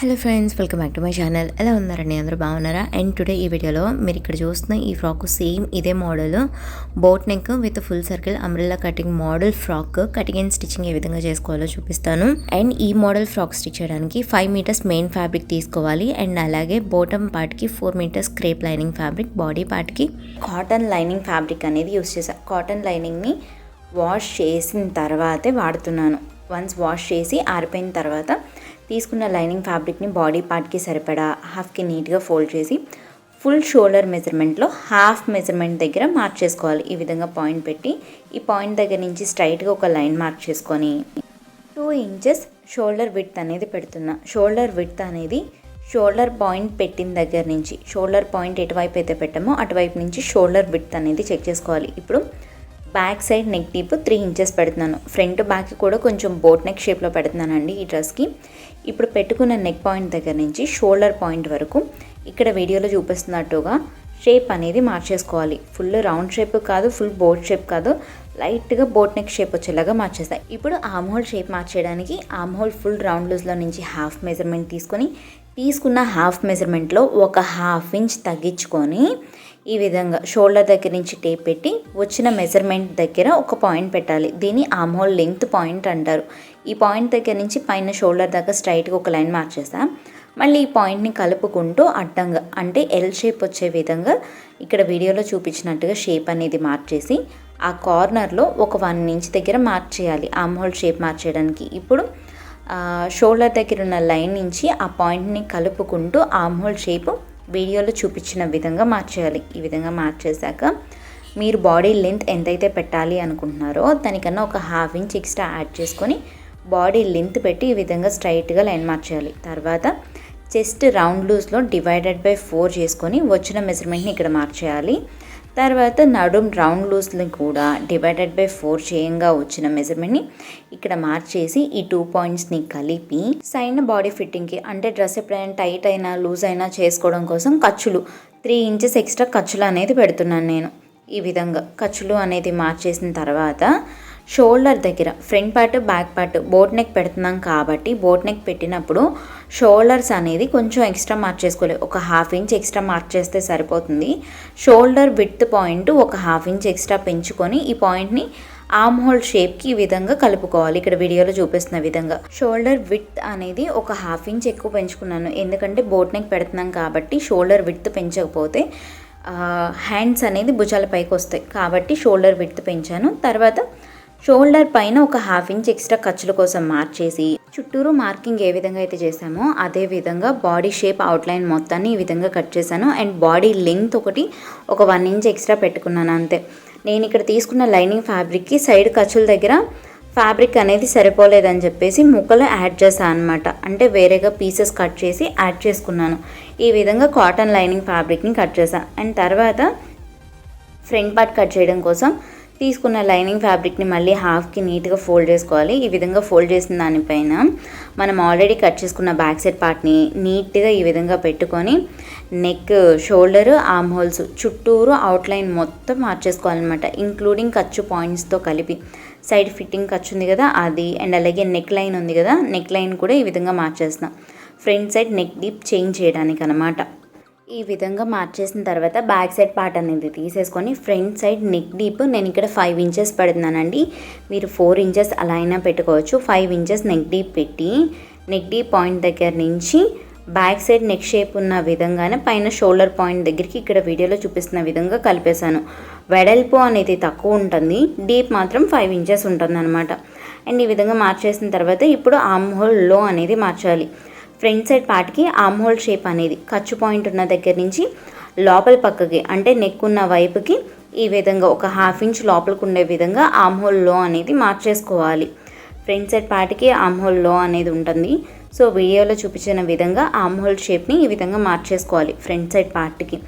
Hello friends, welcome back to my channel. ఎలా ఉన్నారండి? అందరూ బాగున్నారా? అండ్ టుడే ఈ వీడియోలో మీరు ఇక్కడ చూస్తున్న ఈ ఫ్రాక్ సేమ్ ఇదే model boat neck with full circle umbrella cutting model frock cutting and stitching ఏ విధంగా చేసుకోవాలో చూపిస్తాను. అండ్ ఈ మోడల్ ఫ్రాక్ స్టిచ్ చేయడానికి 5 మీటర్స్ మెయిన్ ఫ్యాబ్రిక్ తీసుకోవాలి. అండ్ అలాగే బాటమ్ పార్ట్కి 4 metres crepe lining fabric, body పార్ట్కి కాటన్ లైనింగ్ ఫ్యాబ్రిక్ అనేది యూస్ చేశాను. కాటన్ లైనింగ్ని వాష్ చేసిన తర్వాతే వాడుతున్నాను. వన్స్ వాష్ చేసి ఆరిపోయిన తర్వాత తీసుకున్న లైనింగ్ ఫ్యాబ్రిక్ని బాడీ పార్ట్కి సరిపడా హాఫ్కి నీట్గా ఫోల్డ్ చేసి ఫుల్ షోల్డర్ మెజర్మెంట్లో హాఫ్ మెజర్మెంట్ దగ్గర మార్క్ చేసుకోవాలి. ఈ విధంగా పాయింట్ పెట్టి ఈ పాయింట్ దగ్గర నుంచి స్ట్రైట్గా ఒక లైన్ మార్క్ చేసుకొని 2 ఇంచెస్ షోల్డర్ విడ్త్ అనేది పెడుతున్నా. షోల్డర్ విడ్త్ అనేది షోల్డర్ పాయింట్ పెట్టిన దగ్గర నుంచి, షోల్డర్ పాయింట్ ఎటువైపు అయితే పెట్టామో అటువైపు నుంచి షోల్డర్ విడ్త్ అనేది చెక్ చేసుకోవాలి. ఇప్పుడు back side neck deep 3 inches పెడుతున్నాను. ఫ్రంట్ బ్యాక్ కూడా కొంచెం బోట్ నెక్ షేప్లో పెడుతున్నానండి ఈ డ్రెస్కి. ఇప్పుడు పెట్టుకున్న నెక్ పాయింట్ దగ్గర నుంచి షోల్డర్ పాయింట్ వరకు ఇక్కడ వీడియోలో చూపిస్తున్నట్టుగా షేప్ అనేది మార్చేసుకోవాలి. ఫుల్ రౌండ్ షేప్ కాదు, ఫుల్ బోట్ షేప్ కాదు, లైట్గా బోట్ నెక్ షేప్ వచ్చేలాగా మార్చేస్తాయి. ఇప్పుడు ఆర్మ్ హోల్ షేప్ మార్చేయడానికి ఆర్మ్ హోల్ ఫుల్ రౌండ్ లూజ్లో నుంచి హాఫ్ మెజర్మెంట్ తీసుకున్న హాఫ్ మెజర్మెంట్లో ఒక హాఫ్ ఇంచ్ తగ్గించుకొని ఈ విధంగా షోల్డర్ దగ్గర నుంచి టేప్ పెట్టి వచ్చిన మెజర్మెంట్ దగ్గర ఒక పాయింట్ పెట్టాలి. దీన్ని ఆర్మ్ హోల్ లెంగ్త్ పాయింట్ అంటారు. ఈ పాయింట్ దగ్గర నుంచి పైన షోల్డర్ దాకా స్ట్రైట్గా ఒక లైన్ మార్చేస్తాం. మళ్ళీ ఈ పాయింట్ని కలుపుకుంటూ అడ్డంగా అంటే ఎల్ షేప్ వచ్చే విధంగా ఇక్కడ వీడియోలో చూపించినట్టుగా షేప్ అనేది మార్చేసి ఆ కార్నర్లో ఒక 1 ఇంచ్ దగ్గర మార్క్ చేయాలి ఆర్మ్ హోల్ షేప్ మార్చేయడానికి. ఇప్పుడు షోల్డర్ దగ్గర ఉన్న లైన్ నుంచి ఆ పాయింట్ని కలుపుకుంటూ ఆర్మ్ హోల్ షేప్ వీడియోలో చూపించిన విధంగా మార్చేయాలి. ఈ విధంగా మార్చేశాక మీరు బాడీ లెంత్ ఎంతైతే పెట్టాలి అనుకుంటున్నారో దానికన్నా ఒక హాఫ్ ఇంచ్ ఎక్స్ట్రా యాడ్ చేసుకొని బాడీ లెంత్ పెట్టి ఈ విధంగా స్ట్రైట్గా లైన్ మార్చేయాలి. తర్వాత చెస్ట్ రౌండ్ లూజ్లో డివైడెడ్ బై 4 చేసుకొని వచ్చిన మెజర్మెంట్ని ఇక్కడ మార్చేయాలి. తర్వాత నడుం రౌండ్ లూజ్ని కూడా డివైడెడ్ బై 4 చేయంగా వచ్చిన మెజర్మెంట్ని ఇక్కడ మార్చేసి ఈ 2 పాయింట్స్ని కలిపి సైడ్ బాడీ ఫిట్టింగ్కి అంటే డ్రెస్ ఎప్పుడైనా టైట్ అయినా లూజ్ అయినా చేసుకోవడం కోసం ఖర్చులు 3 ఇంచెస్ ఎక్స్ట్రా ఖర్చులు అనేది పెడుతున్నాను నేను. ఈ విధంగా ఖర్చులు అనేది మార్చేసిన తర్వాత షోల్డర్ దగ్గర front part back part boat neck పెడుతున్నాం కాబట్టి బోట్ నెక్ పెట్టినప్పుడు షోల్డర్స్ అనేది కొంచెం ఎక్స్ట్రా మార్క్ చేసుకోవాలి. ఒక హాఫ్ ఇంచ్ ఎక్స్ట్రా మార్క్ చేస్తే సరిపోతుంది. షోల్డర్ విడ్త్ పాయింట్ ఒక హాఫ్ ఇంచ్ ఎక్స్ట్రా పెంచుకొని ఈ పాయింట్ని ఆర్మ్ హోల్ షేప్కి ఈ విధంగా కలుపుకోవాలి. ఇక్కడ వీడియోలో చూపిస్తున్న విధంగా షోల్డర్ విడ్త్ అనేది ఒక హాఫ్ ఇంచ్ ఎక్కువ పెంచుకున్నాను. ఎందుకంటే బోట్ నెక్ పెడుతున్నాం కాబట్టి షోల్డర్ విడ్త్ పెంచకపోతే హ్యాండ్స్ అనేది భుజాల పైకి వస్తాయి కాబట్టి షోల్డర్ విడ్త్ పెంచాను. తర్వాత షోల్డర్ పైన ఒక హాఫ్ ఇంచ్ ఎక్స్ట్రా ఖర్చుల కోసం మార్చేసి చుట్టూరు మార్కింగ్ ఏ విధంగా అయితే చేసామో అదే విధంగా బాడీ షేప్ అవుట్లైన్ మొత్తాన్ని ఈ విధంగా కట్ చేశాను. అండ్ బాడీ లెంగ్త్ ఒక 1 ఇంచ్ ఎక్స్ట్రా పెట్టుకున్నాను అంతే. నేను ఇక్కడ తీసుకున్న లైనింగ్ ఫ్యాబ్రిక్కి సైడ్ ఖర్చుల దగ్గర ఫ్యాబ్రిక్ అనేది సరిపోలేదని చెప్పేసి ముక్కలు యాడ్ చేశాను అనమాట. అంటే వేరేగా పీసెస్ కట్ చేసి యాడ్ చేసుకున్నాను. ఈ విధంగా కాటన్ లైనింగ్ ఫ్యాబ్రిక్ని కట్ చేశాను. అండ్ తర్వాత ఫ్రంట్ పార్ట్ కట్ చేయడం కోసం తీసుకున్న లైనింగ్ ఫ్యాబ్రిక్ని మళ్ళీ హాఫ్కి నీట్గా ఫోల్డ్ చేసుకోవాలి. ఈ విధంగా ఫోల్డ్ చేసిన దానిపైన మనం ఆల్రెడీ కట్ చేసుకున్న బ్యాక్ సైడ్ పార్ట్ని నీట్గా ఈ విధంగా పెట్టుకొని నెక్, షోల్డర్, ఆర్మ్ హోల్స్ చుట్టూరు అవుట్లైన్ మొత్తం మార్చేసుకోవాలన్నమాట. ఇంక్లూడింగ్ ఖర్చు పాయింట్స్తో కలిపి సైడ్ ఫిట్టింగ్ ఖర్చు ఉంది కదా అది, అండ్ అలాగే నెక్ లైన్ ఉంది కదా, నెక్ లైన్ కూడా ఈ విధంగా మార్చేస్తున్నాం front side neck deep change చేయడానికి అనమాట. ఈ విధంగా మార్చేసిన తర్వాత బ్యాక్ సైడ్ పార్ట్ అనేది తీసేసుకొని ఫ్రంట్ సైడ్ నెక్ డీప్ నేను ఇక్కడ 5 ఇంచెస్ పెడుతున్నానండి. మీరు 4 ఇంచెస్ అలా అయినా పెట్టుకోవచ్చు. 5 ఇంచెస్ నెక్ డీప్ పెట్టి నెక్ డీప్ పాయింట్ దగ్గర నుంచి బ్యాక్ సైడ్ నెక్ షేప్ ఉన్న విధంగానే పైన షోల్డర్ పాయింట్ దగ్గరికి ఇక్కడ వీడియోలో చూపిస్తున్న విధంగా కలిపేశాను. వెడల్పు అనేది తక్కువ ఉంటుంది, డీప్ మాత్రం 5 ఇంచెస్ ఉంటుంది అనమాట. అండ్ ఈ విధంగా మార్చేసిన తర్వాత ఇప్పుడు ఆర్మ్ హోల్ లో అనేది మార్చాలి. ఫ్రంట్ సైడ్ పార్ట్కి ఆర్మ్ హోల్ షేప్ అనేది ఖర్చు పాయింట్ ఉన్న దగ్గర నుంచి లోపల పక్కకి అంటే నెక్ ఉన్న వైపుకి ఈ విధంగా ఒక హాఫ్ ఇంచ్ లోపలికి ఉండే విధంగా ఆర్మ్ హోల్ లో అనేది మార్చేసుకోవాలి. ఫ్రంట్ సైడ్ పార్ట్కి ఆర్మ్ హోల్ లో అనేది ఉంటుంది. సో వీడియోలో చూపించిన విధంగా ఆర్మ్ హోల్ షేప్ని ఈ విధంగా మార్చేసుకోవాలి ఫ్రంట్ సైడ్ పార్ట్కి.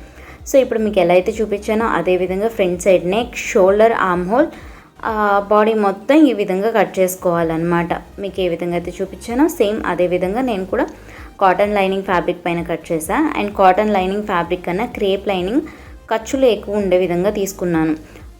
సో ఇప్పుడు మీకు ఎలా అయితే చూపించానో అదే విధంగా front side neck, shoulder, arm whole, body మొత్తం ఈ విధంగా కట్ చేసుకోవాలన్నమాట. మీకు ఏ విధంగా అయితే చూపించానో సేమ్ అదే విధంగా నేను కూడా కాటన్ లైనింగ్ ఫ్యాబ్రిక్ పైన కట్ చేశాను. అండ్ కాటన్ లైనింగ్ ఫ్యాబ్రిక్ కన్నా క్రేప్ లైనింగ్ ఖర్చులు ఎక్కువ ఉండే విధంగా తీసుకున్నాను.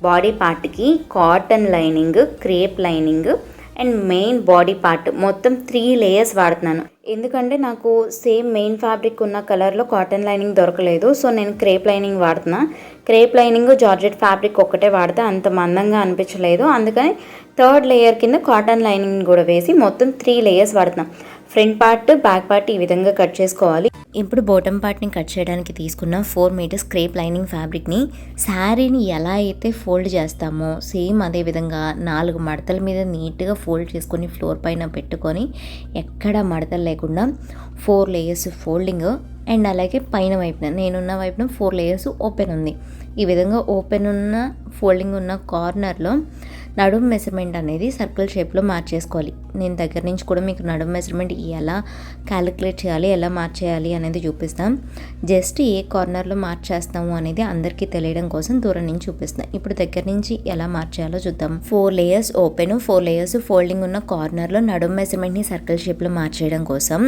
బాడీ పార్ట్కి cotton lining, crepe lining and main body part మొత్తం 3 లేయర్స్ వాడుతున్నాను. ఎందుకంటే నాకు సేమ్ మెయిన్ ఫ్యాబ్రిక్ ఉన్న కలర్లో కాటన్ లైనింగ్ దొరకలేదు. సో నేను క్రేప్ లైనింగ్ వాడుతున్నా. క్రేప్ లైనింగ్ జార్జెట్ ఫ్యాబ్రిక్ ఒక్కటే వాడితే అంత మందంగా అనిపించలేదు. అందుకని థర్డ్ లేయర్ కింద కాటన్ లైనింగ్ కూడా వేసి మొత్తం 3 లేయర్స్ వాడుతున్నాం. ఫ్రంట్ పార్ట్, బ్యాక్ పార్ట్ ఈ విధంగా కట్ చేసుకోవాలి. ఇప్పుడు బాటమ్ పార్ట్ని కట్ చేయడానికి తీసుకున్న 4 మీటర్స్ క్రేప్ లైనింగ్ ఫ్యాబ్రిక్ని శారీని ఎలా అయితే ఫోల్డ్ చేస్తామో సేమ్ అదే విధంగా 4 మడతల మీద నీట్గా ఫోల్డ్ చేసుకొని ఫ్లోర్ పైన పెట్టుకొని ఎక్కడ మడతలు లేకుండా 4 లేయర్స్ ఫోల్డింగ్ అండ్ అలాగే పైన వైపున నేనున్న వైపున 4 లేయర్స్ ఓపెన్ ఉంది. ఈ విధంగా ఓపెన్ ఉన్న ఫోల్డింగ్ ఉన్న కార్నర్లో నడుము మెజర్మెంట్ అనేది సర్కిల్ షేప్లో మార్చేసుకోవాలి. నేను దగ్గర నుంచి కూడా మీకు నడుము మెజర్మెంట్ ఎలా క్యాలిక్యులేట్ చేయాలి, ఎలా మార్చేయాలి అనేది చూపిస్తాం. జస్ట్ ఏ కార్నర్లో మార్చేస్తాము అనేది అందరికీ తెలియడం కోసం దూరం నుంచి చూపిస్తాం. ఇప్పుడు దగ్గర నుంచి ఎలా మార్చేయాలో చూద్దాం. 4 లేయర్స్ ఓపెన్, 4 లేయర్స్ ఫోల్డింగ్ ఉన్న కార్నర్లో నడుము మెజర్మెంట్ని సర్కిల్ షేప్లో మార్చేయడం కోసం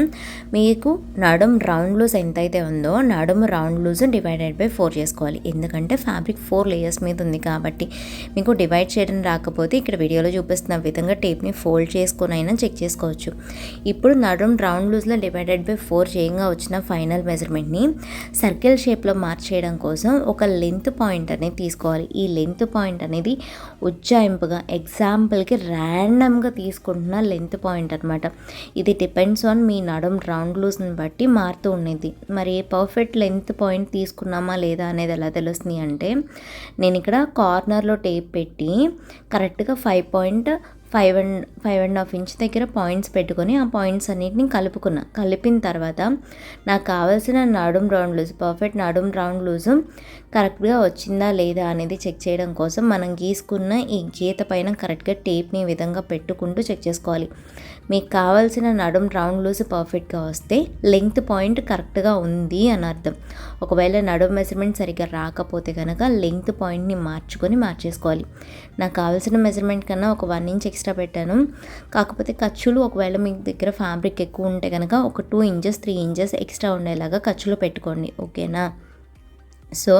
మీకు నడుము రౌండ్ లూజ్ ఎంతైతే ఉందో నడుము రౌండ్ లూజ్ డివైడెడ్ బై 4 చేసుకోవాలి. ఎందుకంటే ఫ్యాబ్రిక్ 4 లేయర్స్ మీద ఉంది కాబట్టి. మీకు డివైడ్ చేయడం రాకపోతే ఇక్కడ వీడియోలో చూపిస్తున్న విధంగా టేప్ని ఫోల్డ్ చేసుకొని అయినా చెక్ చేసుకోవచ్చు. ఇప్పుడు నడుము రౌండ్ లూజ్లో డివైడెడ్ బై 4 చేయంగా వచ్చిన ఫైనల్ మెజర్మెంట్ని సర్కిల్ షేప్లో మార్చేయడం కోసం ఒక లెంత్ పాయింట్ అనేది తీసుకోవాలి. ఈ లెంత్ పాయింట్ అనేది ఉజ్జాయింపుగా ఎగ్జాంపుల్కి ర్యాండమ్గా తీసుకుంటున్న లెంత్ పాయింట్ అనమాట. ఇది డిపెండ్స్ ఆన్ మీ నడుము రౌండ్ లూజ్ని బట్టి మారుతూ ఉండేది. మరి పర్ఫెక్ట్ లెంత్ పాయింట్ తీసుకున్నామా లేదా అనేది ఎలా తెలుస్తుంది అంటే నేను ఇక్కడ కార్నర్లో టేప్ పెట్టి కరెక్ట్గా 5.5 ఇంచ్ దగ్గర పాయింట్స్ పెట్టుకొని ఆ పాయింట్స్ అన్నిటిని కలిపిన తర్వాత నాకు కావాల్సిన నడుము రౌండ్ లూజ్, పర్ఫెక్ట్ నడుము రౌండ్ లూజు కరెక్ట్గా వచ్చిందా లేదా అనేది చెక్ చేయడం కోసం మనం గీసుకున్న ఈ గీత పైన కరెక్ట్గా టేప్ని ఈ విధంగా పెట్టుకుంటూ చెక్ చేసుకోవాలి. మీకు కావాల్సిన నడుము రౌండ్ లూజ్ పర్ఫెక్ట్గా వస్తే లెంగ్త్ పాయింట్ కరెక్ట్గా ఉంది అని అర్థం. ఒకవేళ నడుము మెజర్మెంట్ సరిగ్గా రాకపోతే కనుక లెంగ్త్ పాయింట్ని మార్చేసుకోవాలి. నాకు కావాల్సిన మెజర్మెంట్ కన్నా ఒక 1 ఇంచ్ ఎక్స్ట్రా పెట్టాను. కాకపోతే ఖర్చులు ఒకవేళ మీ దగ్గర ఫ్యాబ్రిక్ ఎక్కువ ఉంటే కనుక ఒక 2 ఇంచెస్ 3 ఇంచెస్ ఎక్స్ట్రా ఉండేలాగా ఖర్చులు పెట్టుకోండి. ఓకేనా? సో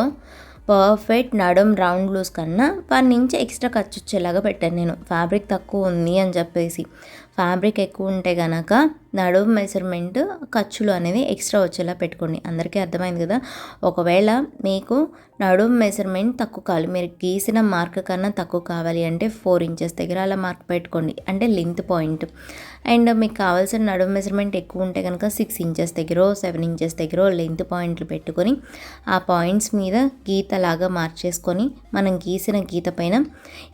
పర్ఫెక్ట్ నడుము రౌండ్ లూజ్ కన్నా 1 ఇంచ్ ఎక్స్ట్రా ఖర్చు వచ్చేలాగా పెట్టాను నేను. ఫ్యాబ్రిక్ తక్కువ ఉంది అని చెప్పేసి ఫ్యాబ్రిక్ ఎక్కువ ఉంటే కనుక నడుము మెజర్మెంట్ ఖర్చులు అనేది ఎక్స్ట్రా వచ్చేలా పెట్టుకోండి. అందరికీ అర్థమైంది కదా? ఒకవేళ మీకు నడుము మెజర్మెంట్ తక్కువ కావాలి, మీరు గీసిన మార్క్ కన్నా తక్కువ కావాలి అంటే 4 ఇంచెస్ దగ్గర అలా మార్క్ పెట్టుకోండి, అంటే లెంత్ పాయింట్. అండ్ మీకు కావాల్సిన నడుము మెజర్మెంట్ ఎక్కువ ఉంటే కనుక 6 ఇంచెస్ దగ్గర 7 ఇంచెస్ దగ్గర లెంత్ పాయింట్లు పెట్టుకొని ఆ పాయింట్స్ మీద గీతలాగా మార్చేసుకొని మనం గీసిన గీత పైన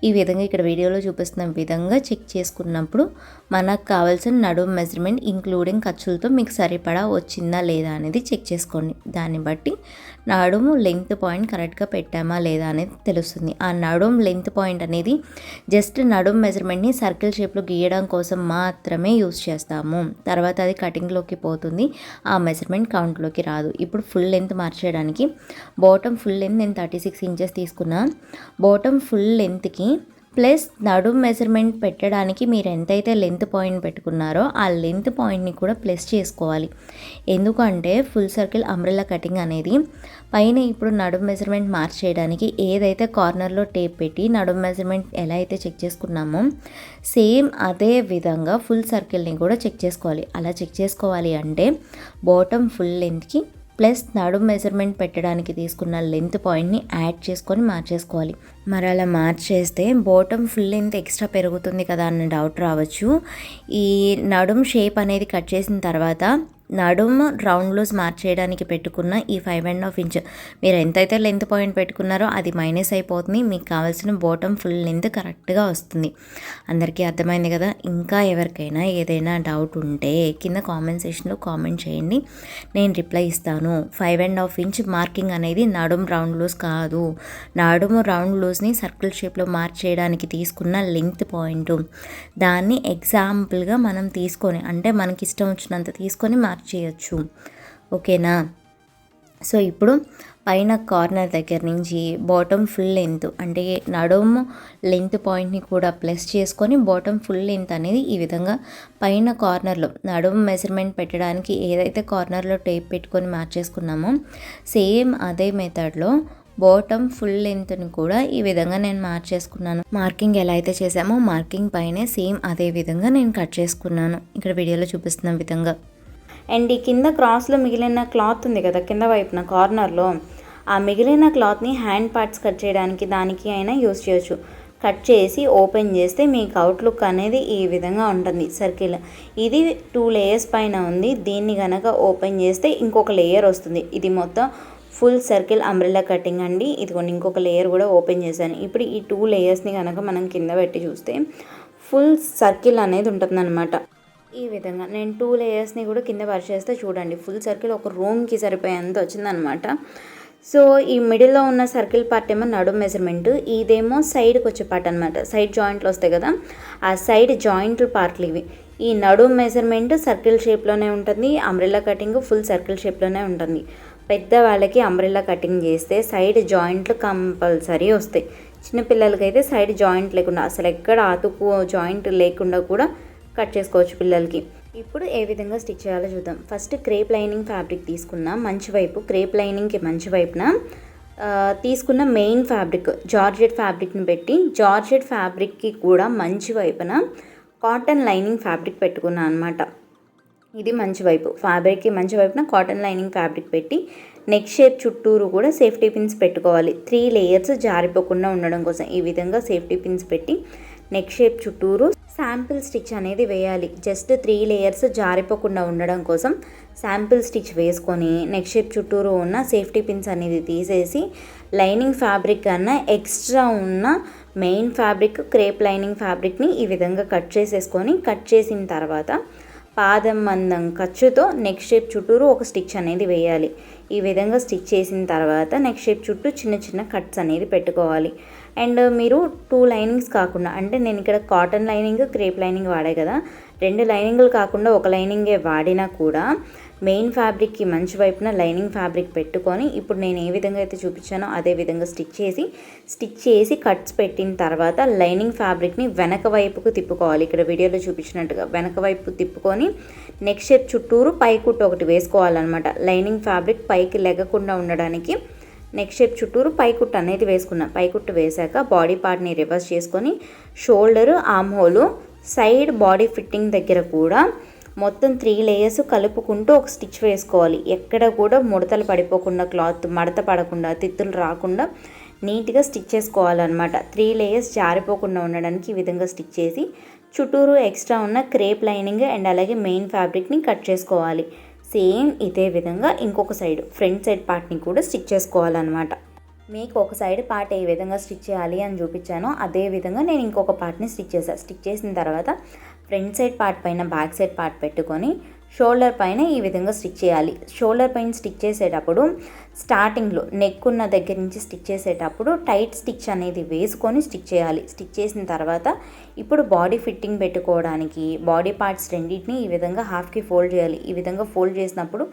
ఈ విధంగా ఇక్కడ వీడియోలో చూపిస్తున్న విధంగా చెక్ చేసుకున్నప్పుడు మనకు కావాల్సిన నడుము మెజర్మెంట్ ఇంక్లూడింగ్ ఖర్చులతో మీకు సరిపడా వచ్చిందా లేదా అనేది చెక్ చేసుకోండి. దాన్ని బట్టి నడుము లెంత్ పాయింట్ కరెక్ట్గా పెట్టామా లేదా అనేది తెలుస్తుంది. ఆ నడుము లెంత్ పాయింట్ అనేది జస్ట్ నడుము మెజర్మెంట్ని సర్కిల్ షేప్లో గీయడం కోసం మాత్రమే యూస్ చేస్తాము. తర్వాత అది కటింగ్లోకి పోతుంది, ఆ మెజర్మెంట్ కౌంట్లోకి రాదు. ఇప్పుడు ఫుల్ లెంత్ మార్చేయడానికి బాటమ్ ఫుల్ లెంత్ నేను 36 ఇంచెస్ తీసుకున్నా. బాటమ్ ఫుల్ లెంత్కి ప్లస్ నడుము మెజర్మెంట్ పెట్టడానికి మీరు ఎంతైతే లెంత్ పాయింట్ పెట్టుకున్నారో ఆ లెంత్ పాయింట్ని కూడా ప్లస్ చేసుకోవాలి. ఎందుకంటే ఫుల్ సర్కిల్ అంబ్రెల్లా కటింగ్ అనేది పైన ఇప్పుడు నడుము మెజర్మెంట్ మార్చేయడానికి ఏదైతే కార్నర్లో టేప్ పెట్టి నడుము మెజర్మెంట్ ఎలా అయితే చెక్ చేసుకున్నామో సేమ్ అదే విధంగా ఫుల్ సర్కిల్ని కూడా చెక్ చేసుకోవాలి. అలా చెక్ చేసుకోవాలి అంటే బాటమ్ ఫుల్ లెంత్కి ప్లస్ నడుము మెజర్మెంట్ పెట్టడానికి తీసుకున్న లెంత్ పాయింట్ని యాడ్ చేసుకొని మార్చేసుకోవాలి. మరి అలా మార్చేస్తే బాటమ్ ఫుల్ లెంత్ ఎక్స్ట్రా పెరుగుతుంది కదా అన్న డౌట్ రావచ్చు. ఈ నడుము షేప్ అనేది కట్ చేసిన తర్వాత నడుము రౌండ్ లూజ్ మార్చేయడానికి పెట్టుకున్న ఈ 5.5 ఇంచ్ మీరు ఎంతైతే లెంత్ పాయింట్ పెట్టుకున్నారో అది మైనస్ అయిపోతుంది. మీకు కావాల్సిన బాటమ్ ఫుల్ లెంత్ కరెక్ట్గా వస్తుంది. అందరికీ అర్థమైంది కదా? ఇంకా ఎవరికైనా ఏదైనా డౌట్ ఉంటే కింద కామెంట్ సెక్షన్లో కామెంట్ చేయండి, నేను రిప్లై ఇస్తాను. 5.5 ఇంచ్ మార్కింగ్ అనేది నడుము రౌండ్ లూజ్ కాదు. నడుము రౌండ్ లూజ్ని సర్కిల్ షేప్లో మార్చేయడానికి తీసుకున్న లెంత్ పాయింట్, దాన్ని ఎగ్జాంపుల్గా మనం తీసుకొని అంటే మనకి ఇష్టం వచ్చినంత తీసుకొని మార్చేయచ్చు. ఓకేనా? సో ఇప్పుడు పైన కార్నర్ దగ్గర నుంచి బాటమ్ ఫుల్ లెంత్ అంటే నడుము లెంత్ పాయింట్ని కూడా ప్లస్ చేసుకొని బాటమ్ ఫుల్ లెంత్ అనేది ఈ విధంగా పైన కార్నర్లో నడుము మెజర్మెంట్ పెట్టడానికి ఏదైతే కార్నర్లో టేప్ పెట్టుకొని మార్చేసుకున్నామో సేమ్ అదే మెథడ్లో బాటమ్ ఫుల్ లెంత్ని కూడా ఈ విధంగా నేను మార్చేసుకున్నాను. మార్కింగ్ ఎలా అయితే చేసామో మార్కింగ్ పైనే సేమ్ అదే విధంగా నేను కట్ చేసుకున్నాను. ఇక్కడ వీడియోలో చూపిస్తున్న విధంగా అండ్ ఈ కింద క్రాస్లో మిగిలిన క్లాత్ ఉంది కదా కింద వైపున కార్నర్లో, ఆ మిగిలిన క్లాత్ని హ్యాండ్ పార్ట్స్ కట్ చేయడానికి దానికి అయినా యూస్ చేయొచ్చు. కట్ చేసి ఓపెన్ చేస్తే మీకు అవుట్లుక్ అనేది ఈ విధంగా ఉంటుంది సర్కిల్. ఇది 2 లేయర్స్ పైన ఉంది. దీన్ని కనుక ఓపెన్ చేస్తే ఇంకొక లేయర్ వస్తుంది. ఇది మొత్తం ఫుల్ సర్కిల్ అంబ్రెల్లా కటింగ్ అండి. ఇదిగోండి ఇంకొక లేయర్ కూడా ఓపెన్ చేశాను. ఇప్పుడు ఈ 2 లేయర్స్ని కనుక మనం కింద పెట్టి చూస్తే ఫుల్ సర్కిల్ అనేది ఉంటుందన్నమాట. ఈ విధంగా నేను 2 లేయర్స్ని కూడా కింద పరిచేస్తే చూడండి ఫుల్ సర్కిల్ ఒక రూమ్కి సరిపోయేంత వచ్చిందనమాట. సో ఈ మిడిల్లో ఉన్న సర్కిల్ పార్ట్ ఏమో నడుము మెజర్మెంట్, ఇదేమో సైడ్కి వచ్చే పార్ట్ అనమాట. సైడ్ జాయింట్లు వస్తాయి కదా, ఆ సైడ్ జాయింట్ పార్ట్లు ఇవి. ఈ నడుము మెజర్మెంట్ సర్కిల్ షేప్లోనే ఉంటుంది. అంబ్రెల్లా కటింగ్ ఫుల్ సర్కిల్ షేప్లోనే ఉంటుంది. పెద్దవాళ్ళకి అంబ్రెల్లా కటింగ్ చేస్తే సైడ్ జాయింట్లు కంపల్సరీ వస్తాయి. చిన్నపిల్లలకైతే సైడ్ జాయింట్ లేకుండా అసలు ఎక్కడ అతుకు జాయింట్ లేకుండా కూడా కట్ చేసుకోవచ్చు పిల్లలకి. ఇప్పుడు ఏ విధంగా స్టిచ్ చేయాలో చూద్దాం. ఫస్ట్ క్రేప్ లైనింగ్ ఫ్యాబ్రిక్ తీసుకున్న మంచి వైపు, క్రేప్ లైనింగ్కి మంచి వైపున తీసుకున్న మెయిన్ ఫ్యాబ్రిక్ జార్జెట్ ఫ్యాబ్రిక్ని పెట్టి, జార్జెట్ ఫ్యాబ్రిక్కి కూడా మంచి వైపున కాటన్ లైనింగ్ ఫ్యాబ్రిక్ పెట్టుకున్నాను అనమాట. ఇది మంచి వైపు, ఫ్యాబ్రిక్కి మంచి వైపున కాటన్ లైనింగ్ ఫ్యాబ్రిక్ పెట్టి నెక్ షేప్ చుట్టూరు కూడా సేఫ్టీ పిన్స్ పెట్టుకోవాలి. 3 లేయర్స్ జారిపోకుండా ఉండడం కోసం ఈ విధంగా సేఫ్టీ పిన్స్ పెట్టి నెక్ షేప్ చుట్టూరు శాంపిల్ స్టిచ్ అనేది వేయాలి. జస్ట్ 3 లేయర్స్ జారిపోకుండా ఉండడం కోసం శాంపిల్ స్టిచ్ వేసుకొని నెక్ షేప్ చుట్టూరు ఉన్న సేఫ్టీ పిన్స్ అనేది తీసేసి లైనింగ్ ఫ్యాబ్రిక్ కన్నా ఎక్స్ట్రా ఉన్న మెయిన్ ఫ్యాబ్రిక్ క్రేప్ లైనింగ్ ఫ్యాబ్రిక్ని ఈ విధంగా కట్ చేసేసుకొని, కట్ చేసిన తర్వాత పాదం మందం ఖర్చుతో నెక్ షేప్ చుట్టూరు ఒక స్టిచ్ అనేది వేయాలి. ఈ విధంగా స్టిచ్ చేసిన తర్వాత నెక్ షేప్ చుట్టూ చిన్న చిన్న కట్స్ అనేది పెట్టుకోవాలి. అండ్ మీరు 2 లైనింగ్స్ కాకుండా, అంటే నేను ఇక్కడ కాటన్ లైనింగ్ క్రేప్ లైనింగ్ వాడే కదా, 2 లైనింగ్లు కాకుండా ఒక లైనింగే వాడినా కూడా మెయిన్ ఫ్యాబ్రిక్కి మంచి వైపున లైనింగ్ ఫ్యాబ్రిక్ పెట్టుకొని, ఇప్పుడు నేను ఏ విధంగా అయితే చూపించానో అదే విధంగా స్టిచ్ చేసి కట్స్ పెట్టిన తర్వాత లైనింగ్ ఫ్యాబ్రిక్ని వెనక వైపుకు తిప్పుకోవాలి. ఇక్కడ వీడియోలో చూపించినట్టుగా వెనక వైపు తిప్పుకొని నెక్ షేప్ చుట్టూరు పైకుట్టు ఒకటి వేసుకోవాలన్నమాట. లైనింగ్ ఫ్యాబ్రిక్ పైకి లెగకుండా ఉండడానికి నెక్ షేప్ చుట్టూరు పైకుట్టు అనేది వేసుకున్నా. పైకుట్టు వేశాక బాడీ పార్ట్ని రివర్స్ చేసుకొని shoulder, arm hole, side body fitting దగ్గర కూడా మొత్తం 3 లేయర్స్ కలుపుకుంటూ ఒక స్టిచ్ వేసుకోవాలి. ఎక్కడ కూడా ముడతలు పడిపోకుండా, క్లాత్ మడత పడకుండా, తిత్తులు రాకుండా నీట్గా స్టిచ్ చేసుకోవాలన్నమాట. 3 లేయర్స్ జారిపోకుండా ఉండడానికి ఈ విధంగా స్టిచ్ చేసి చుట్టూరు ఎక్స్ట్రా ఉన్న క్రేప్ లైనింగ్ అండ్ అలాగే మెయిన్ ఫ్యాబ్రిక్ని కట్ చేసుకోవాలి. సేమ్ ఇదే విధంగా ఇంకొక సైడ్ ఫ్రంట్ సైడ్ పార్ట్ని కూడా స్టిచ్ చేసుకోవాలన్నమాట. మీకు ఒక సైడ్ పార్ట్ ఏ విధంగా స్టిచ్ చేయాలి అని చూపించానో అదే విధంగా నేను ఇంకొక పార్ట్ని స్టిచ్ చేశాను. స్టిచ్ చేసిన తర్వాత ఫ్రంట్ సైడ్ పార్ట్ పైన బ్యాక్ సైడ్ పార్ట్ పెట్టుకొని షోల్డర్ పైన ఈ విధంగా స్టిచ్ చేయాలి. షోల్డర్ పైన స్టిచ్ చేసేటప్పుడు స్టార్టింగ్లో నెక్ ఉన్న దగ్గర నుంచి స్టిచ్ చేసేటప్పుడు టైట్ స్టిచ్ అనేది వేసుకొని స్టిచ్ చేయాలి. స్టిచ్ చేసిన తర్వాత ఇప్పుడు బాడీ ఫిట్టింగ్ పెట్టుకోవడానికి బాడీ పార్ట్స్ రెండింటిని ఈ విధంగా హాఫ్కి ఫోల్డ్ చేయాలి. ఈ విధంగా ఫోల్డ్ చేసినప్పుడు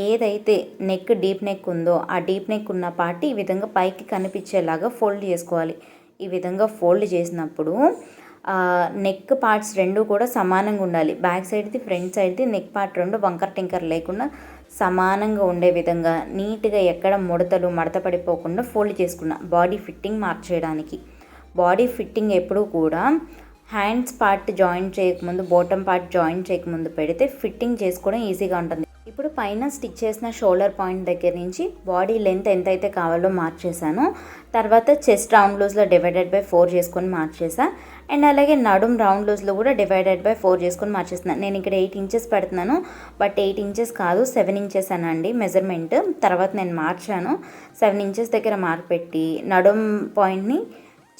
ఏదైతే నెక్ డీప్ నెక్ ఉందో ఆ డీప్ నెక్ ఉన్న పార్ట్ ఈ విధంగా పైకి కనిపించేలాగా ఫోల్డ్ చేసుకోవాలి. ఈ విధంగా ఫోల్డ్ చేసినప్పుడు నెక్ పార్ట్స్ రెండు కూడా సమానంగా ఉండాలి. బ్యాక్ సైడ్ది ఫ్రంట్ సైడ్ది నెక్ పార్ట్ రెండు వంకర్ టింకర్ లేకుండా సమానంగా ఉండే విధంగా నీట్గా ఎక్కడ ముడతలు మడత పడిపోకుండా ఫోల్డ్ చేసుకున్నా. బాడీ ఫిట్టింగ్ మార్చేయడానికి బాడీ ఫిట్టింగ్ ఎప్పుడూ కూడా హ్యాండ్స్ పార్ట్ జాయింట్ చేయకముందు, బాటమ్ పార్ట్ జాయింట్ చేయకముందు పెడితే ఫిట్టింగ్ చేసుకోవడం ఈజీగా ఉంటుంది. ఇప్పుడు పైన స్టిచ్ చేసిన షోల్డర్ పాయింట్ దగ్గర నుంచి బాడీ లెంత్ ఎంతైతే కావాలో మార్చేసాను. తర్వాత చెస్ట్ రౌండ్ లూజ్లో /4 చేసుకొని మార్చేసా. అండ్ అలాగే నడుం రౌండ్ లూజ్లో కూడా /4 చేసుకొని మార్చేస్తున్నాను. నేను ఇక్కడ 8 ఇంచెస్ పెడుతున్నాను, బట్ 8 ఇంచెస్ కాదు 7 ఇంచెస్ అనండి మెజర్మెంట్. తర్వాత నేను మార్చాను. 7 ఇంచెస్ దగ్గర మార్క్ పెట్టి నడుం పాయింట్ని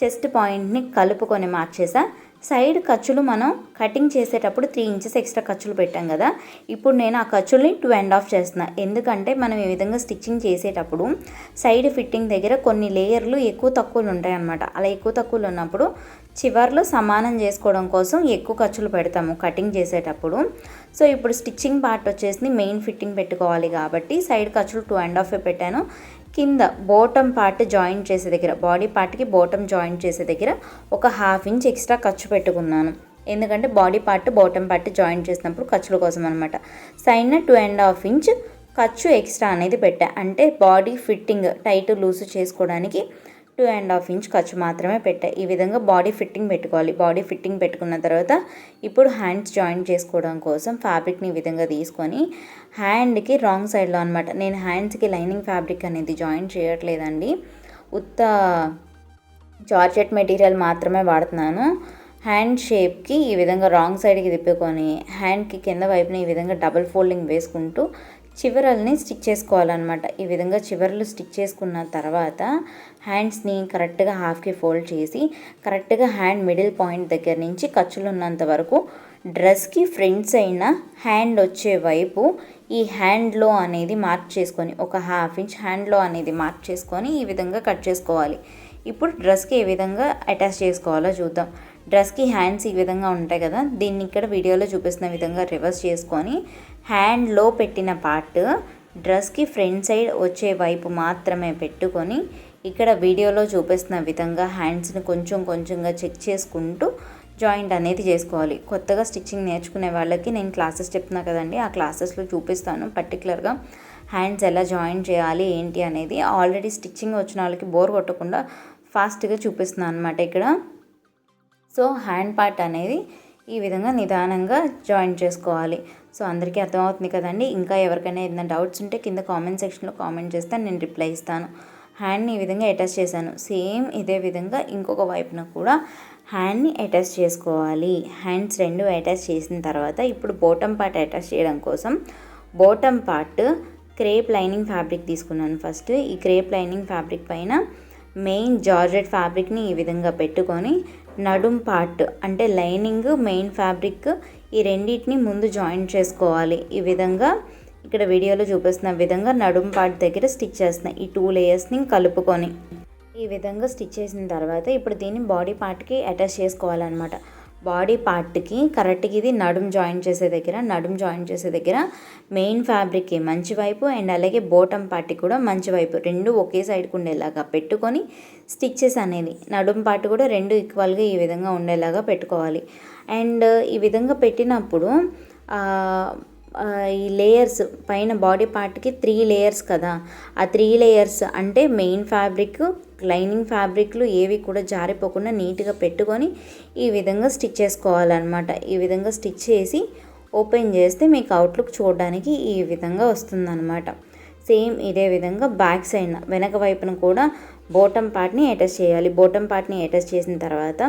చెస్ట్ పాయింట్ని కలుపుకొని మార్చేసా. సైడ్ ఖర్చులు మనం కటింగ్ చేసేటప్పుడు 3 ఇంచెస్ ఎక్స్ట్రా ఖర్చులు పెట్టాం కదా, ఇప్పుడు నేను ఆ ఖర్చుల్ని 2.5 చేస్తున్నా. ఎందుకంటే మనం ఈ విధంగా స్టిచ్చింగ్ చేసేటప్పుడు సైడ్ ఫిట్టింగ్ దగ్గర కొన్ని లేయర్లు ఎక్కువ తక్కువలు ఉంటాయి అన్నమాట. అలా ఎక్కువ తక్కువలు ఉన్నప్పుడు చివర్లో సమానం చేసుకోవడం కోసం ఎక్కువ ఖర్చులు పెడతాము కటింగ్ చేసేటప్పుడు. సో ఇప్పుడు స్టిచ్చింగ్ పార్ట్ వచ్చేసి మెయిన్ ఫిట్టింగ్ పెట్టుకోవాలి కాబట్టి సైడ్ ఖర్చులు 2.5 పెట్టాను. కింద బాటమ్ పార్ట్ జాయింట్ చేసే దగ్గర, బాడీ పార్ట్కి బాటమ్ జాయింట్ చేసే దగ్గర ఒక 1/2 ఇంచ్ ఎక్స్ట్రా ఖర్చు పెట్టుకున్నాను. ఎందుకంటే body part bottom part joint చేసినప్పుడు ఖర్చుల కోసం అనమాట. సైడ్న 2.5 ఇంచ్ ఖర్చు ఎక్స్ట్రా అనేది పెట్టా. అంటే బాడీ ఫిట్టింగ్ టైట్ లూజ్ చేసుకోవడానికి 2.5 ఇంచ్ ఖర్చు మాత్రమే పెట్టా. ఈ విధంగా బాడీ ఫిట్టింగ్ పెట్టుకోవాలి. బాడీ ఫిట్టింగ్ పెట్టుకున్న తర్వాత ఇప్పుడు హ్యాండ్స్ జాయిన్ చేసుకోవడం కోసం ఫ్యాబ్రిక్ని ఈ విధంగా తీసుకొని హ్యాండ్కి రాంగ్ సైడ్లో అనమాట, నేను హ్యాండ్స్కి లైనింగ్ ఫ్యాబ్రిక్ అనేది జాయిన్ చేయట్లేదండి, ఉత్త జార్జెట్ మెటీరియల్ మాత్రమే వాడుతున్నాను. హ్యాండ్ షేప్కి ఈ విధంగా రాంగ్ సైడ్కి తిప్పుకొని హ్యాండ్కి కింద వైపున ఈ విధంగా డబుల్ ఫోల్డింగ్ వేసుకుంటూ చివరల్ని స్టిచ్ చేసుకోవాలన్నమాట. ఈ విధంగా చివరలు స్టిచ్ చేసుకున్న తర్వాత హ్యాండ్స్ని కరెక్ట్గా హాఫ్కి ఫోల్డ్ చేసి కరెక్ట్గా హ్యాండ్ మిడిల్ పాయింట్ దగ్గర నుంచి ఖర్చులు ఉన్నంత వరకు డ్రెస్కి ఫ్రంట్ సైడ్న హ్యాండ్ వచ్చే వైపు ఈ హ్యాండ్లో అనేది మార్క్ చేసుకొని ఒక 1/2 ఇంచ్ హ్యాండ్లో అనేది మార్క్ చేసుకొని ఈ విధంగా కట్ చేసుకోవాలి. ఇప్పుడు డ్రెస్కి ఏ విధంగా అటాచ్ చేసుకోవాలో చూద్దాం. డ్రెస్కి హ్యాండ్స్ ఈ విధంగా ఉంటాయి కదా, దీన్ని ఇక్కడ వీడియోలో చూపిస్తున్న విధంగా రివర్స్ చేసుకొని హ్యాండ్లో పెట్టిన పార్ట్ డ్రెస్కి ఫ్రంట్ సైడ్ వచ్చే వైపు మాత్రమే పెట్టుకొని ఇక్కడ వీడియోలో చూపిస్తున్న విధంగా హ్యాండ్స్ని కొంచెం కొంచెంగా చెక్ చేసుకుంటూ జాయింట్ అనేది చేసుకోవాలి. కొత్తగా స్టిచ్చింగ్ నేర్చుకునే వాళ్ళకి నేను క్లాసెస్ చెప్తున్నా కదండి, ఆ క్లాసెస్లో చూపిస్తాను పర్టికులర్గా హ్యాండ్స్ ఎలా జాయిన్ చేయాలి ఏంటి అనేది. ఆల్రెడీ స్టిచ్చింగ్ వచ్చిన వాళ్ళకి బోర్ కొట్టకుండా ఫాస్ట్గా చూపిస్తున్నాను అనమాట ఇక్కడ. సో హ్యాండ్ పార్ట్ అనేది ఈ విధంగా నిదానంగా జాయిన్ చేసుకోవాలి. సో అందరికీ అర్థమవుతుంది కదండి. ఇంకా ఎవరికైనా ఏదైనా డౌట్స్ ఉంటే కింద కామెంట్ సెక్షన్లో కామెంట్ చేస్తే నేను రిప్లై ఇస్తాను. హ్యాండ్ని ఈ విధంగా అటాచ్ చేశాను. సేమ్ ఇదే విధంగా ఇంకొక వైపున కూడా హ్యాండ్ని అటాచ్ చేసుకోవాలి. హ్యాండ్స్ రెండు అటాచ్ చేసిన తర్వాత ఇప్పుడు బాటమ్ పార్ట్ అటాచ్ చేయడం కోసం bottom part crepe lining fabric తీసుకున్నాను. ఫస్ట్ ఈ క్రేప్ లైనింగ్ ఫ్యాబ్రిక్ పైన మెయిన్ జార్జెట్ ఫ్యాబ్రిక్ని ఈ విధంగా పెట్టుకొని నడుం పార్ట్ అంటే లైనింగ్ మెయిన్ ఫ్యాబ్రిక్ ఈ రెండింటిని ముందు జాయిన్ చేసుకోవాలి. ఈ విధంగా ఇక్కడ వీడియోలో చూపిస్తున్న విధంగా నడుం పార్ట్ దగ్గర స్టిచ్ చేస్తున్నాయి. ఈ 2 లేయర్స్ని కలుపుకొని ఈ విధంగా స్టిచ్ చేసిన తర్వాత ఇప్పుడు దీన్ని బాడీ పార్ట్కి అటాచ్ చేసుకోవాలన్నమాట. బాడీ పార్ట్కి కరెక్ట్గా ఇది నడుం జాయిన్ చేసే దగ్గర మెయిన్ ఫ్యాబ్రిక్కి మంచి వైపు అండ్ అలాగే బాటమ్ పార్ట్కి కూడా మంచి వైపు రెండు ఒకే సైడ్కి ఉండేలాగా పెట్టుకొని స్టిచ్చెస్ అనేది నడుం పార్ట్ కూడా రెండు ఈక్వల్గా ఈ విధంగా ఉండేలాగా పెట్టుకోవాలి. అండ్ ఈ విధంగా పెట్టినప్పుడు ఈ లేయర్స్ పైన బాడీ పార్ట్కి 3 లేయర్స్ కదా, ఆ 3 లేయర్స్ అంటే మెయిన్ ఫ్యాబ్రిక్ లైనింగ్ ఫ్యాబ్రిక్లు ఏవి కూడా జారిపోకుండా నీట్గా పెట్టుకొని ఈ విధంగా స్టిచ్ చేసుకోవాలన్నమాట. ఈ విధంగా స్టిచ్ చేసి ఓపెన్ చేస్తే మీకు అవుట్లుక్ చూడడానికి ఈ విధంగా వస్తుందన్నమాట. సేమ్ ఇదే విధంగా బ్యాక్ సైడ్ వెనక వైపున కూడా బాటమ్ పార్ట్ని అటాచ్ చేయాలి. బాటమ్ పార్ట్ని అటాచ్ చేసిన తర్వాత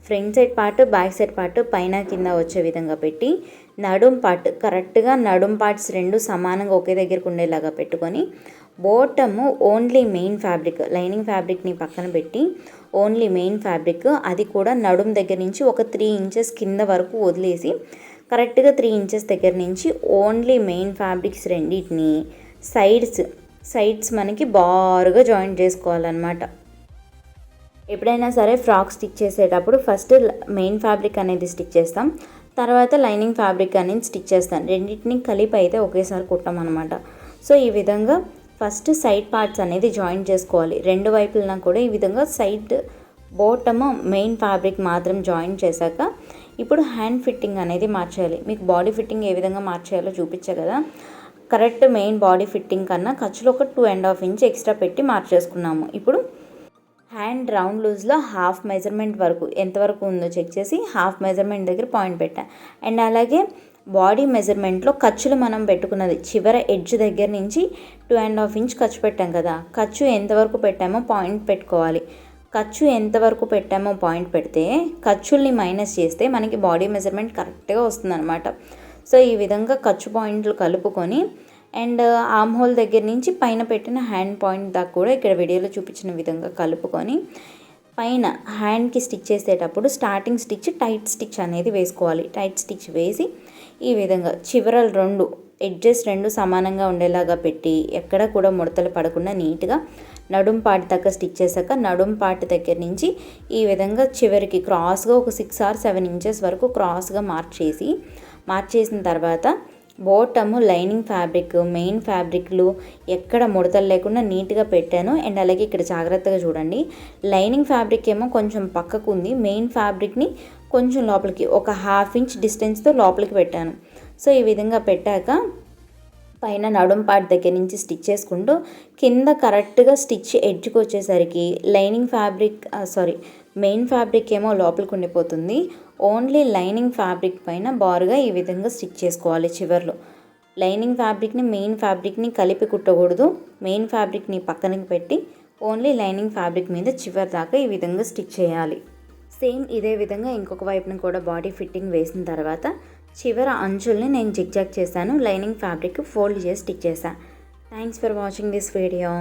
front side part back side part పైన కింద వచ్చే విధంగా పెట్టి నడుం పార్ట్ కరెక్ట్గా నడుం పార్ట్స్ రెండు సమానంగా ఒకే దగ్గరకు ఉండేలాగా పెట్టుకొని bottom only main fabric lining ఫ్యాబ్రిక్ని పక్కన పెట్టి ఓన్లీ మెయిన్ ఫ్యాబ్రిక్ అది కూడా నడుం దగ్గర నుంచి ఒక 3 ఇంచెస్ కింద వరకు వదిలేసి కరెక్ట్గా 3 ఇంచెస్ దగ్గర నుంచి ఓన్లీ మెయిన్ ఫ్యాబ్రిక్స్ రెండింటిని సైడ్స్ మనకి బారుగా జాయిన్ చేసుకోవాలన్నమాట. ఎప్పుడైనా సరే ఫ్రాక్ స్టిచ్ చేసేటప్పుడు ఫస్ట్ మెయిన్ ఫ్యాబ్రిక్ అనేది స్టిచ్ చేస్తాం, తర్వాత లైనింగ్ ఫ్యాబ్రిక్ అనేది స్టిచ్ చేస్తాం. రెండింటిని కలిపి అయితే ఒకేసారి కుట్టామన్నమాట. సో ఈ విధంగా ఫస్ట్ సైడ్ పార్ట్స్ అనేది జాయిన్ చేసుకోవాలి. రెండు వైపులన కూడా ఈ విధంగా సైడ్ బాటమ్ మెయిన్ ఫ్యాబ్రిక్ మాత్రం జాయిన్ చేశాక ఇప్పుడు హ్యాండ్ ఫిట్టింగ్ అనేది మార్చేయాలి. మీకు బాడీ ఫిట్టింగ్ ఏ విధంగా మార్చేయాలో చూపించా కదా, కరెక్ట్ మెయిన్ బాడీ ఫిట్టింగ్ కన్నా ఖర్చులో ఒక 2.5 ఇంచ్ ఎక్స్ట్రా పెట్టి మార్చేసుకున్నాము. ఇప్పుడు హ్యాండ్ రౌండ్ లూజ్లో హాఫ్ మెజర్మెంట్ వరకు ఎంతవరకు ఉందో చెక్ చేసి హాఫ్ మెజర్మెంట్ దగ్గర పాయింట్ పెట్టాను. అండ్ అలాగే బాడీ మెజర్మెంట్లో ఖర్చులు మనం పెట్టుకున్నది చివర ఎడ్జ్ దగ్గర నుంచి 2.5 ఇంచ్ ఖర్చు పెట్టాం కదా, ఖర్చు ఎంతవరకు పెట్టామో పాయింట్ పెట్టుకోవాలి. ఖర్చు ఎంతవరకు పెట్టామో పాయింట్ పెడితే ఖర్చుల్ని మైనస్ చేస్తే మనకి బాడీ మెజర్మెంట్ కరెక్ట్గా వస్తుందన్నమాట. సో ఈ విధంగా ఖర్చు పాయింట్లు కలుపుకొని అండ్ ఆర్మ్ హోల్ దగ్గర నుంచి పైన పెట్టిన హ్యాండ్ పాయింట్ దాకా కూడా ఇక్కడ వీడియోలో చూపించిన విధంగా కలుపుకొని పైన హ్యాండ్కి స్టిచ్ చేసేటప్పుడు స్టార్టింగ్ స్టిచ్ టైట్ స్టిచ్ అనేది వేసుకోవాలి. టైట్ స్టిచ్ వేసి ఈ విధంగా చివరలు రెండు ఎడ్జెస్ రెండు సమానంగా ఉండేలాగా పెట్టి ఎక్కడ కూడా ముడతలు పడకుండా నీట్గా నడుం పార్ట్ దాకా స్టిచ్ చేశాక నడుం పార్ట్ దగ్గర నుంచి ఈ విధంగా చివరికి క్రాస్గా ఒక 6 or 7 ఇంచెస్ వరకు క్రాస్గా మార్చేసిన తర్వాత బాటమ్ లైనింగ్ ఫ్యాబ్రిక్ మెయిన్ ఫ్యాబ్రిక్లు ఎక్కడ ముడతలు లేకుండా నీట్గా పెట్టాను. అండ్ అలాగే ఇక్కడ జాగ్రత్తగా చూడండి, లైనింగ్ ఫ్యాబ్రిక్ ఏమో కొంచెం పక్కకు ఉంది, మెయిన్ ఫ్యాబ్రిక్ని కొంచెం లోపలికి ఒక 1/2 ఇంచ్ డిస్టెన్స్తో లోపలికి పెట్టాను. సో ఈ విధంగా పెట్టాక పైన నడుం పార్ట్ దగ్గర నుంచి స్టిచ్ చేసుకుంటూ కింద కరెక్ట్గా స్టిచ్ ఎడ్జ్కి వచ్చేసరికి లైనింగ్ ఫ్యాబ్రిక్ మెయిన్ ఫ్యాబ్రిక్ ఏమో లోపలికి ఉండిపోతుంది. ఓన్లీ లైనింగ్ ఫ్యాబ్రిక్ పైన బారుగా ఈ విధంగా స్టిచ్ చేసుకోవాలి. చివర్లో లైనింగ్ ఫ్యాబ్రిక్ని మెయిన్ ఫ్యాబ్రిక్ని కలిపి కుట్టకూడదు. మెయిన్ ఫ్యాబ్రిక్ని పక్కనకి పెట్టి ఓన్లీ లైనింగ్ ఫ్యాబ్రిక్ మీద చివరి దాకా ఈ విధంగా స్టిచ్ చేయాలి. సేమ్ ఇదే విధంగా ఇంకొక వైపున కూడా బాడీ ఫిట్టింగ్ వేసిన తర్వాత చివర అంచుల్ని నేను జిగ్జాగ్ చేశాను. లైనింగ్ ఫ్యాబ్రిక్ ఫోల్డ్ చేసి స్టిచ్ చేశాను. Thanks for watching this video.